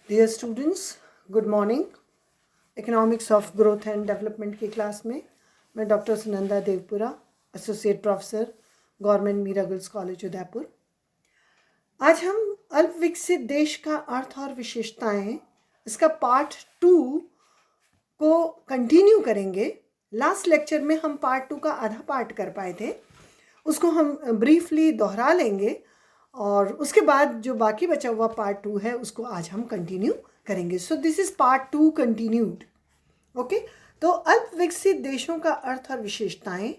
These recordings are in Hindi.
Dear students, good morning. Economics of growth and development की क्लास में मैं doctor Sunanda Devpura, associate professor, government Meera girls college Udaipur. आज हम अल्प विकसित देश का अर्थ और विशेषताएं, इसका पार्ट 2 को कंटिन्यू करेंगे। लास्ट लेक्चर में हम पार्ट 2 का आधा पार्ट कर पाए थे, उसको हम ब्रीफली दोहरा लेंगे और उसके बाद जो बाकी बचा हुआ पार्ट 2 है उसको आज हम कंटिन्यू करेंगे। So this is part 2 continued. Okay, तो अल्प विकसित देशों का अर्थ और विशेषताएं,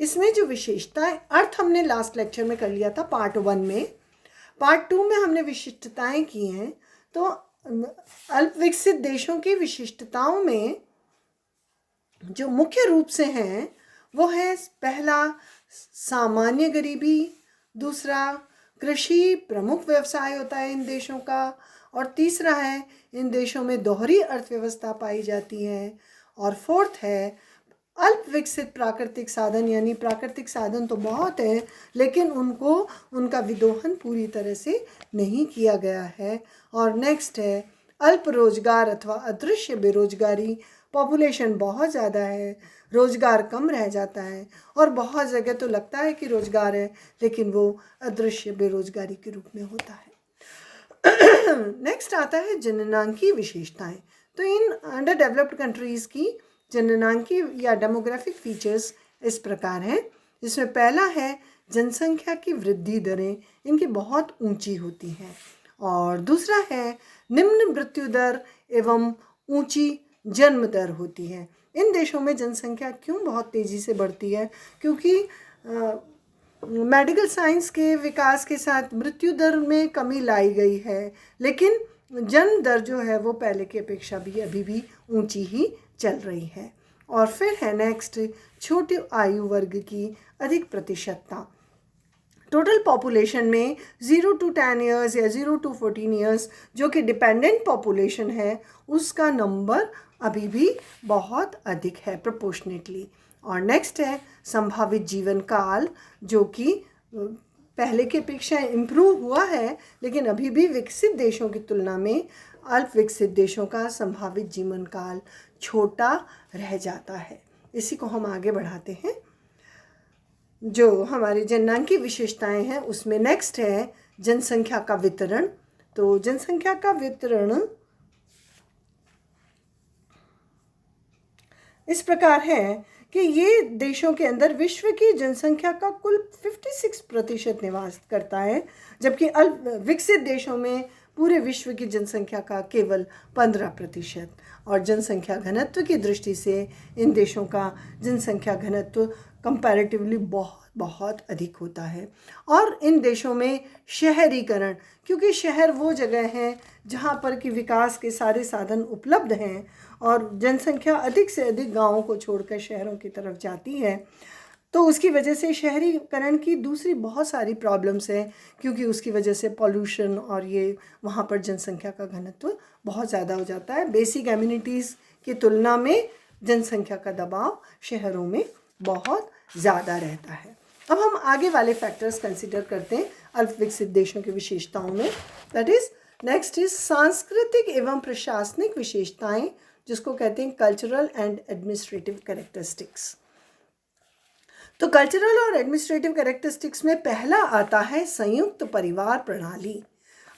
इसमें जो विशेषताएं, अर्थ हमने लास्ट लेक्चर में कर लिया था पार्ट 1 में। पार्ट 2 में हमने विशिष्टताएं की हैं। तो अल्प विकसित देशों की विशिष्टताओं में जो मुख्य रूप से हैं वो है, पहला सामान्य गरीबी, दूसरा कृषि प्रमुख व्यवसाय होता है इन देशों का, और तीसरा है इन देशों में दोहरी अर्थव्यवस्था पाई जाती है, और फोर्थ है अल्प विकसित प्राकृतिक साधन, यानी प्राकृतिक साधन तो बहुत है लेकिन उनका विदोहन पूरी तरह से नहीं किया गया है। और नेक्स्ट है अल्प रोजगार अथवा अदृश्य बेरोजगारी। पॉपुलेशन बहुत ज़्यादा है, रोज़गार कम रह जाता है, और बहुत जगह तो लगता है कि रोज़गार है लेकिन वो अदृश्य बेरोजगारी के रूप में होता है। नेक्स्ट आता है जननांकी विशेषताएं। तो इन अंडर डेवलप्ड कंट्रीज़ की जननांकी या डेमोग्राफिक फीचर्स इस प्रकार हैं, जिसमें पहला है जनसंख्या की वृद्धि दरें इनकी बहुत ऊंची होती हैं, और दूसरा है निम्न मृत्यु दर एवं ऊंची जन्म दर होती है। इन देशों में जनसंख्या क्यों बहुत तेज़ी से बढ़ती है? क्योंकि मेडिकल साइंस के विकास के साथ मृत्यु दर में कमी लाई गई है, लेकिन जन्म दर जो है वो पहले की अपेक्षा भी अभी भी ऊंची ही चल रही है। और फिर है नेक्स्ट छोटी आयु वर्ग की अधिक प्रतिशतता। टोटल पॉपुलेशन में 0 to 10 ईयर्स या 0 to 14 ईयर्स जो कि डिपेंडेंट पॉपुलेशन है, उसका नंबर अभी भी बहुत अधिक है प्रोपोर्शनेटली। और नेक्स्ट है संभावित जीवन काल, जो कि पहले की अपेक्षा इम्प्रूव हुआ है लेकिन अभी भी विकसित देशों की तुलना में अल्प विकसित देशों का संभावित जीवन काल छोटा रह जाता है। इसी को हम आगे बढ़ाते हैं। जो हमारी जननांकी विशेषताएं हैं उसमें नेक्स्ट है जनसंख्या का वितरण। तो जनसंख्या का वितरण इस प्रकार है कि ये देशों के अंदर विश्व की जनसंख्या का कुल 56% निवास करता है, जबकि अल्प विकसित देशों में पूरे विश्व की जनसंख्या का केवल 15%। और जनसंख्या घनत्व की दृष्टि से इन देशों का जनसंख्या घनत्व कंपैरेटिवली बहुत अधिक होता है। और इन देशों में शहरीकरण, क्योंकि शहर वो जगह है जहाँ पर कि विकास के सारे साधन उपलब्ध हैं और जनसंख्या अधिक से अधिक गाँवों को छोड़कर शहरों की तरफ जाती है, तो उसकी वजह से शहरीकरण की दूसरी बहुत सारी प्रॉब्लम्स हैं, क्योंकि उसकी वजह से पॉल्यूशन और ये वहाँ पर जनसंख्या का घनत्व बहुत ज़्यादा हो जाता है। बेसिक एमिनिटीज़ की तुलना में जनसंख्या का दबाव शहरों में बहुत ज़्यादा रहता है। अब हम आगे वाले फैक्टर्स कंसिडर करते हैं अल्प विकसित देशों की विशेषताओं में। दैट इज़ नेक्स्ट इज सांस्कृतिक एवं प्रशासनिक विशेषताएं, जिसको कहते हैं कल्चरल एंड एडमिनिस्ट्रेटिव कैरेक्टरिस्टिक्स। तो कल्चरल और एडमिनिस्ट्रेटिव कैरेक्टरिस्टिक्स में पहला आता है संयुक्त परिवार प्रणाली।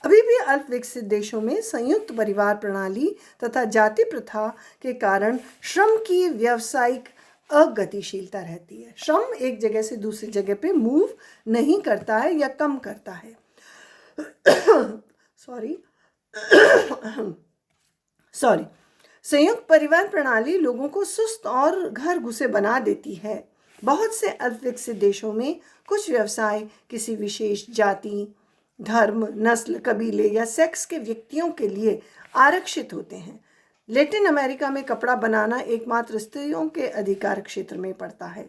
अभी भी अल्प विकसित देशों में संयुक्त परिवार प्रणाली तथा जाति प्रथा के कारण श्रम की व्यावसायिक अगतिशीलता रहती है। श्रम एक जगह से दूसरी जगह पे मूव नहीं करता है या कम करता है। सॉरी संयुक्त परिवार प्रणाली लोगों को सुस्त और घर घुसे बना देती है। बहुत से अल्प विकसित देशों में कुछ व्यवसाय किसी विशेष जाति, धर्म, नस्ल, कबीले या सेक्स के व्यक्तियों के लिए आरक्षित होते हैं। लैटिन अमेरिका में कपड़ा बनाना एकमात्र स्त्रियों के अधिकार क्षेत्र में पड़ता है।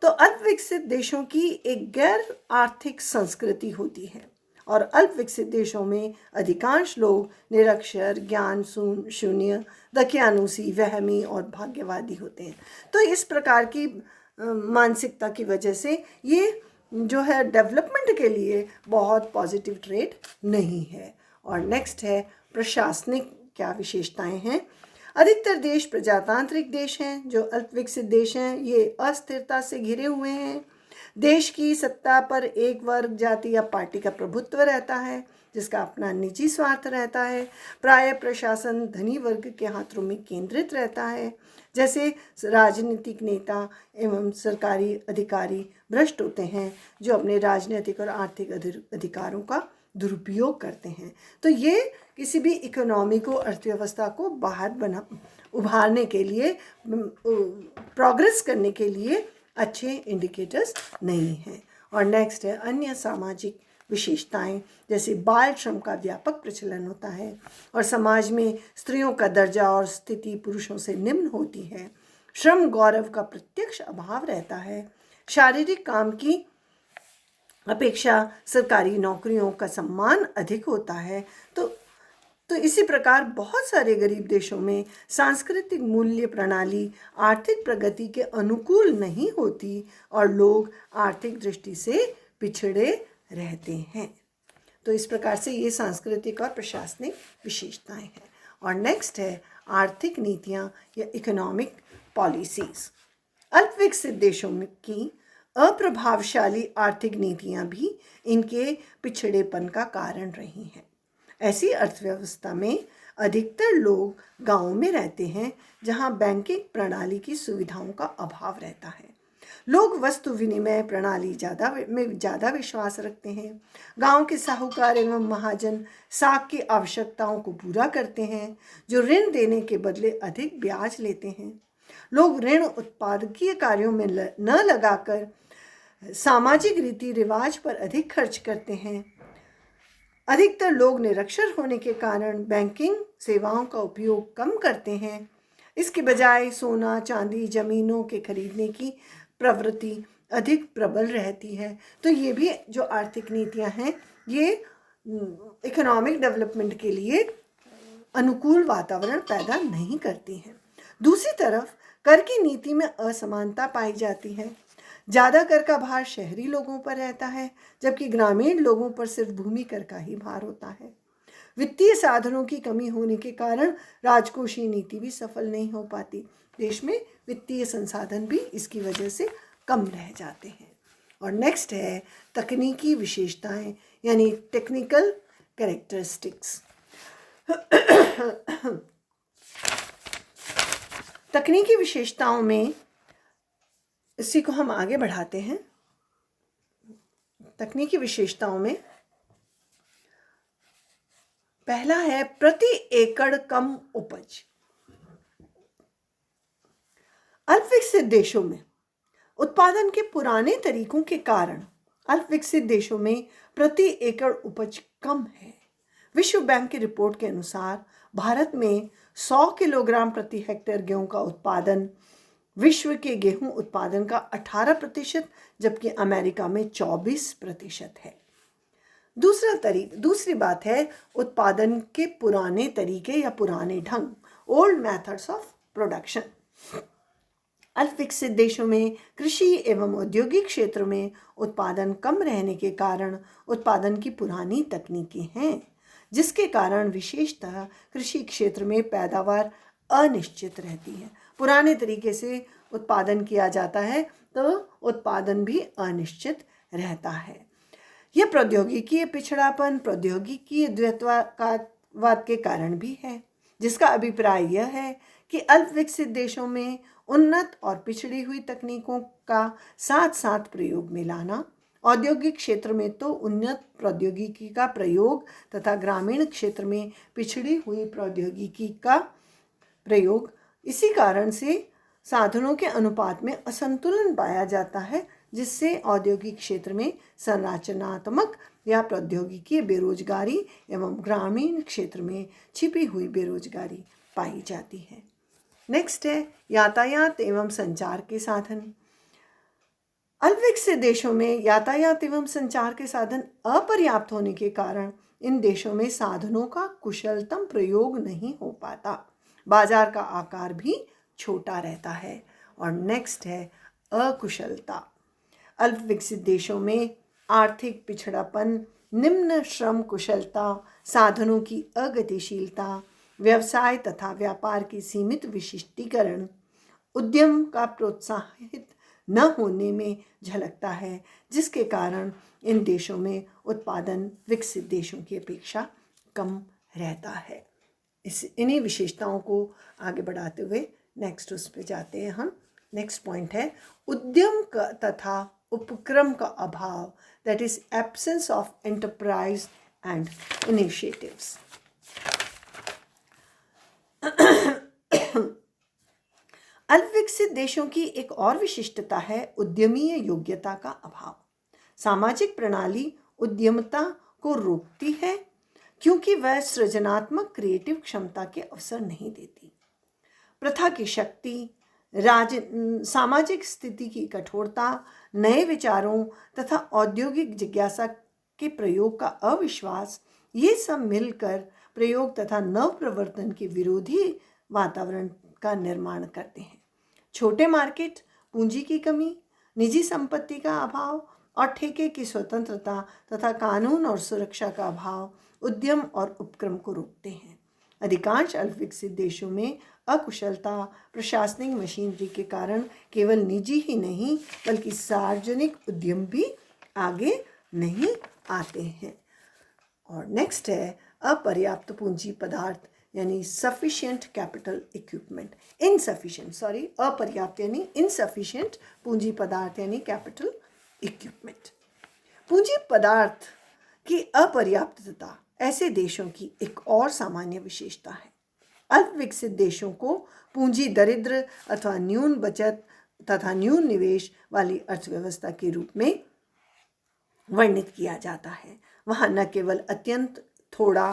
तो अल्प विकसित देशों की एक गैर आर्थिक संस्कृति होती है, और अल्प विकसित देशों में अधिकांश लोग निरक्षर, ज्ञान शून्य, दकियानुसी, वहमी और भाग्यवादी होते हैं। तो इस प्रकार की मानसिकता की वजह से ये जो है डेवलपमेंट के लिए बहुत पॉजिटिव ट्रेड नहीं है। और नेक्स्ट है प्रशासनिक क्या विशेषताएं हैं। अधिकतर देश प्रजातांत्रिक देश हैं। जो अल्पविकसित देश हैं ये अस्थिरता से घिरे हुए हैं। देश की सत्ता पर एक वर्ग, जाति या पार्टी का प्रभुत्व रहता है जिसका अपना निजी स्वार्थ रहता है। प्राय प्रशासन धनी वर्ग के हाथों में केंद्रित रहता है। जैसे राजनीतिक नेता एवं सरकारी अधिकारी भ्रष्ट होते हैं जो अपने राजनीतिक और आर्थिक अधिकारों का दुरुपयोग करते हैं। तो ये किसी भी इकोनॉमी को, अर्थव्यवस्था को बाहर उभारने के लिए, प्रोग्रेस करने के लिए अच्छे इंडिकेटर्स नहीं हैं। और नेक्स्ट है अन्य सामाजिक विशेषताएं, जैसे बाल श्रम का व्यापक प्रचलन होता है और समाज में स्त्रियों का दर्जा और स्थिति पुरुषों से निम्न होती है। श्रम गौरव का प्रत्यक्ष अभाव रहता है। शारीरिक काम की अपेक्षा सरकारी नौकरियों का सम्मान अधिक होता है। तो इसी प्रकार बहुत सारे गरीब देशों में सांस्कृतिक मूल्य प्रणाली आर्थिक प्रगति के अनुकूल नहीं होती और लोग आर्थिक दृष्टि से पिछड़े रहते हैं। तो इस प्रकार से ये सांस्कृतिक और प्रशासनिक विशेषताएं हैं। और नेक्स्ट है आर्थिक नीतियां या इकोनॉमिक पॉलिसीज। अल्पविकसित देशों में की अप्रभावशाली आर्थिक नीतियां भी इनके पिछड़ेपन का कारण रही हैं। ऐसी अर्थव्यवस्था में अधिकतर लोग गांवों में रहते हैं जहां बैंकिंग प्रणाली की सुविधाओं का अभाव रहता है। लोग वस्तु विनिमय प्रणाली ज़्यादा विश्वास रखते हैं। गांव के साहूकार एवं महाजन साख की आवश्यकताओं को पूरा करते हैं जो ऋण देने के बदले अधिक ब्याज लेते हैं। लोग ऋण उत्पादकीय कार्यों में न लगाकर सामाजिक रीति रिवाज पर अधिक खर्च करते हैं। अधिकतर लोग निरक्षर होने के कारण बैंकिंग सेवाओं का उपयोग कम करते हैं। इसके बजाय सोना चांदी जमीनों के खरीदने की प्रवृत्ति अधिक प्रबल रहती है। तो ये भी जो आर्थिक नीतियां हैं ये इकोनॉमिक डेवलपमेंट के लिए अनुकूल वातावरण पैदा नहीं करती हैं। दूसरी तरफ कर की नीति में असमानता पाई जाती है। ज़्यादा कर का भार शहरी लोगों पर रहता है जबकि ग्रामीण लोगों पर सिर्फ भूमि कर का ही भार होता है। वित्तीय साधनों की कमी होने के कारण राजकोषीय नीति भी सफल नहीं हो पाती। देश में वित्तीय संसाधन भी इसकी वजह से कम रह जाते हैं। और नेक्स्ट है तकनीकी विशेषताएं यानी टेक्निकल कैरेक्टरिस्टिक्स। तकनीकी विशेषताओं में इसी को हम आगे बढ़ाते हैं। तकनीकी विशेषताओं में पहला है प्रति एकड़ कम उपज। अल्पविकसित देशों में उत्पादन के पुराने तरीकों के कारण अल्पविकसित देशों में प्रति एकड़ उपज कम है। विश्व बैंक की रिपोर्ट के अनुसार भारत में 100 किलोग्राम प्रति हेक्टेयर गेहूं का उत्पादन विश्व के गेहूं उत्पादन का 18% जबकि अमेरिका में 24% है। दूसरी बात है उत्पादन के पुराने तरीके या पुराने ढंग, ओल्ड मेथड्स ऑफ प्रोडक्शन। अल्पविकसित देशों में कृषि एवं औद्योगिक क्षेत्र में उत्पादन कम रहने के कारण उत्पादन की पुरानी तकनीकें हैं जिसके कारण विशेषतः कृषि क्षेत्र में पैदावार अनिश्चित रहती है। पुराने तरीके से उत्पादन किया जाता है तो उत्पादन भी अनिश्चित रहता है। यह प्रौद्योगिकी पिछड़ापन प्रौद्योगिकी द्वैतवाद के कारण भी है जिसका अभिप्राय यह है कि अल्पविकसित देशों में उन्नत और पिछड़ी हुई तकनीकों का साथ साथ प्रयोग में लाना, औद्योगिक क्षेत्र में तो उन्नत प्रौद्योगिकी का प्रयोग तथा ग्रामीण क्षेत्र में पिछड़ी हुई प्रौद्योगिकी का प्रयोग। इसी कारण से साधनों के अनुपात में असंतुलन पाया जाता है जिससे औद्योगिक क्षेत्र में संरचनात्मक या प्रौद्योगिकी बेरोजगारी एवं ग्रामीण क्षेत्र में छिपी हुई बेरोजगारी पाई जाती है। नेक्स्ट है यातायात एवं संचार के साधन। अल्पविकसित देशों में यातायात एवं संचार के साधन अपर्याप्त होने के कारण इन देशों में साधनों का कुशलतम प्रयोग नहीं हो पाता। बाजार का आकार भी छोटा रहता है। और नेक्स्ट है अकुशलता। अल्पविकसित देशों में आर्थिक पिछड़ापन निम्न श्रम कुशलता, साधनों की अगतिशीलता, व्यवसाय तथा व्यापार की सीमित विशिष्टीकरण, उद्यम का प्रोत्साहित न होने में झलकता है, जिसके कारण इन देशों में उत्पादन विकसित देशों की अपेक्षा कम रहता है। इन्हीं विशेषताओं को आगे बढ़ाते हुए नेक्स्ट उस पे जाते हैं हम। नेक्स्ट पॉइंट है उद्यम का तथा उपक्रम का अभाव, that is absence of enterprise and initiatives. अल्पविकसित देशों की एक और विशिष्टता है उद्यमीय योग्यता का अभाव। सामाजिक प्रणाली उद्यमता को रोकती है क्योंकि वह सृजनात्मक क्रिएटिव क्षमता के अवसर नहीं देती। प्रथा की शक्ति, सामाजिक स्थिति की कठोरता, नए विचारों तथा औद्योगिक जिज्ञासा के प्रयोग का अविश्वास, ये सब मिलकर प्रयोग तथा नव प्रवर्तन के विरोधी वातावरण का निर्माण करते हैं। छोटे मार्केट, पूंजी की कमी, निजी संपत्ति का अभाव और ठेके की स्वतंत्रता तथा कानून और सुरक्षा का अभाव उद्यम और उपक्रम को रोकते हैं। अधिकांश अल्पविकसित देशों में अकुशलता, प्रशासनिक मशीनरी के कारण केवल निजी ही नहीं बल्कि सार्वजनिक उद्यम भी आगे नहीं आते हैं। और नेक्स्ट है अपर्याप्त पूंजी पदार्थ यानी सफिशिएंट कैपिटल इक्विपमेंट। अपर्याप्त यानी इनसफिशिएंट पूंजी पदार्थ यानी कैपिटल इक्विपमेंट। पूंजी पदार्थ की अपर्याप्तता ऐसे देशों की एक और सामान्य विशेषता है। अल्पविकसित देशों को पूंजी दरिद्र अथवा न्यून बचत तथा न्यून निवेश वाली अर्थव्यवस्था के रूप में वर्णित किया जाता है। वहाँ न केवल अत्यंत थोड़ा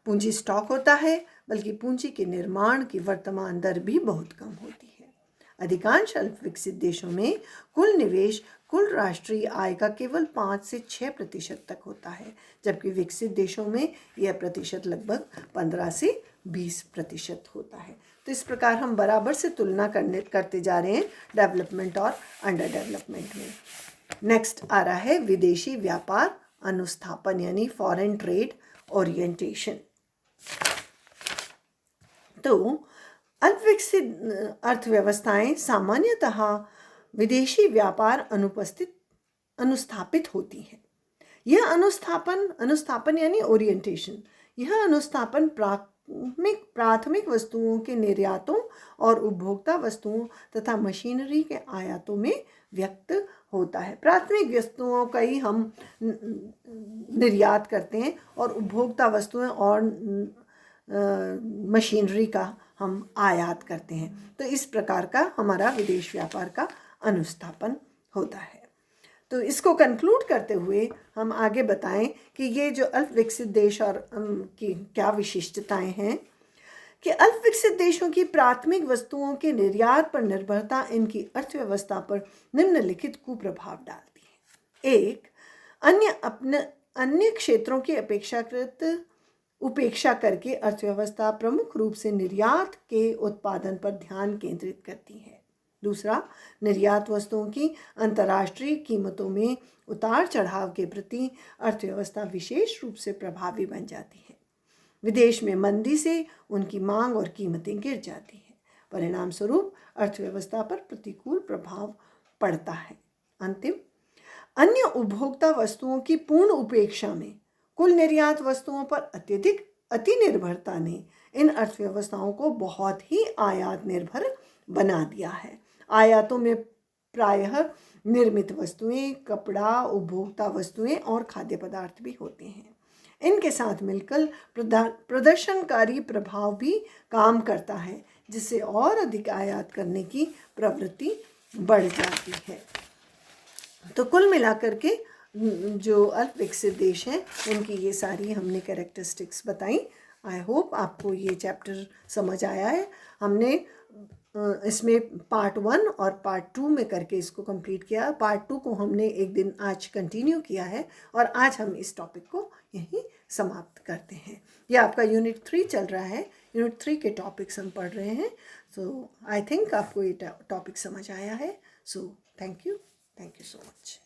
पूंजी स्टॉक होता है बल्कि पूंजी के निर्माण की वर्तमान दर भी बहुत कम होती है। अधिकांश अल्पविकसित देशों में कुल निवेश कुल राष्ट्रीय आय का केवल 5 से 6% तक होता है, जबकि विकसित देशों में यह प्रतिशत लगभग 15 से 20% होता है। तो इस प्रकार हम बराबर से तुलना करते जा रहे हैं डेवलपमेंट और अंडर डेवलपमेंट में। नेक्स्ट आ रहा है विदेशी व्यापार अनुस्थापन यानी फॉरेन ट्रेड ओरिएंटेशन। तो अल्पविकसित अर्थव्यवस्थाएं सामान्यतः विदेशी व्यापार अनुस्थापित होती हैं। यह अनुस्थापन यानी ओरिएंटेशन, यह अनुस्थापन प्राथमिक वस्तुओं के निर्यातों और उपभोक्ता वस्तुओं तथा मशीनरी के आयातों में व्यक्त होता है। प्राथमिक वस्तुओं का ही हम निर्यात करते हैं और उपभोक्ता वस्तुएं और मशीनरी का हम आयात करते हैं। तो इस प्रकार का हमारा विदेश व्यापार का अनुस्थापन होता है। तो इसको कंक्लूड करते हुए हम आगे बताएं कि ये जो अल्पविकसित देश और की क्या विशिष्टताएं हैं कि अल्पविकसित देशों की प्राथमिक वस्तुओं के निर्यात पर निर्भरता इनकी अर्थव्यवस्था पर निम्नलिखित कुप्रभाव डालती है। एक, अन्य क्षेत्रों की उपेक्षा करके अर्थव्यवस्था प्रमुख रूप से निर्यात के उत्पादन पर ध्यान केंद्रित करती है। दूसरा, निर्यात वस्तुओं की अंतर्राष्ट्रीय कीमतों में उतार चढ़ाव के प्रति अर्थव्यवस्था विशेष रूप से प्रभावी बन जाती है। विदेश में मंदी से उनकी मांग और कीमतें गिर जाती हैं। परिणाम स्वरूप अर्थव्यवस्था पर प्रतिकूल प्रभाव पड़ता है। अंतिम, अन्य उपभोक्ता वस्तुओं की पूर्ण उपेक्षा में कुल निर्यात वस्तुओं पर अति निर्भरता ने इन अर्थव्यवस्थाओं को बहुत ही आयात निर्भर बना दिया है। आयातों में प्रायः निर्मित वस्तुएं, कपड़ा, उपभोक्ता वस्तुएं और खाद्य पदार्थ भी होते हैं। इनके साथ मिलकर प्रदर्शनकारी प्रभाव भी काम करता है, जिससे और अधिक आयात करने की प्रवृत्ति बढ़ जाती है। तो कुल मिलाकर के जो अल्पविकसित देश हैं उनकी ये सारी हमने कैरेक्टरिस्टिक्स बताई। आई होप आपको ये चैप्टर समझ आया है। हमने इसमें पार्ट 1 और पार्ट 2 में करके इसको कंप्लीट किया। पार्ट 2 को हमने एक दिन आज कंटिन्यू किया है और आज हम इस टॉपिक को यहीं समाप्त करते हैं। ये आपका यूनिट 3 चल रहा है। यूनिट 3 के टॉपिक्स हम पढ़ रहे हैं। सो आई थिंक आपको ये टॉपिक समझ आया है। So thank you so much.